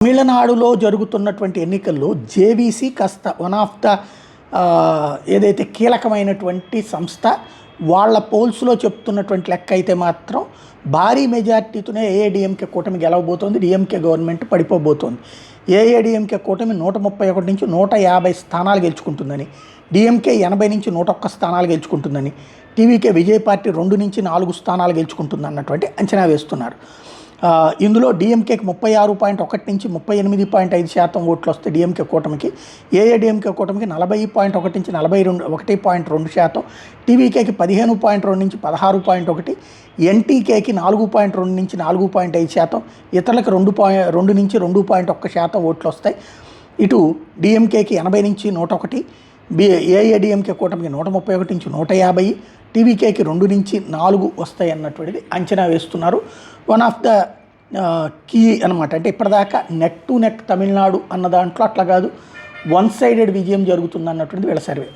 తమిళనాడులో జరుగుతున్నటువంటి ఎన్నికల్లో జేవీసీ కాస్త వన్ ఆఫ్ ద ఏదైతే కీలకమైనటువంటి సంస్థ వాళ్ళ పోల్స్లో చెప్తున్నటువంటి లెక్క అయితే మాత్రం భారీ మెజార్టీతోనే ఏఐడిఎంకే కూటమి గెలవబోతోంది. డిఎంకే గవర్నమెంట్ పడిపోబోతోంది. ఏఐడిఎంకే కూటమి 131 నుంచి 150 స్థానాలు గెలుచుకుంటుందని, డిఎంకే 80 నుంచి 101 స్థానాలు గెలుచుకుంటుందని, టీవీకే విజయ్ పార్టీ 2 నుంచి 4 స్థానాలు గెలుచుకుంటుంది అన్నటువంటి అంచనా వేస్తున్నారు. ఇందులో డిఎంకేకి 36.1 నుంచి 38.5% ఓట్లు వస్తే డిఎంకే కూటమికి, ఏఐడిఎంకే కూటమికి 40.1 నుంచి 41.2%, టీవీకేకి 15.2 నుంచి 16.1, ఎన్టీకేకి 4.2 నుంచి 4.5%, ఇతరులకు 2 నుంచి 2.1% ఓట్లు వస్తాయి. ఇటు డిఎంకేకి 80 నుంచి 101, ఏఐడిఎంకే కూటమికి 131 నుంచి 150, టీవీకేకి 2 నుంచి 4 వస్తాయి అన్నటువంటిది అంచనా వేస్తున్నారు. వన్ ఆఫ్ ద కీ అనమాట. అంటే ఇప్పటిదాకా నెక్ టు నెక్ తమిళనాడు అన్న దాంట్లో అట్లా కాదు, వన్ సైడెడ్ విజయం జరుగుతుంది అన్నటువంటిది వీళ్ళ సర్వే.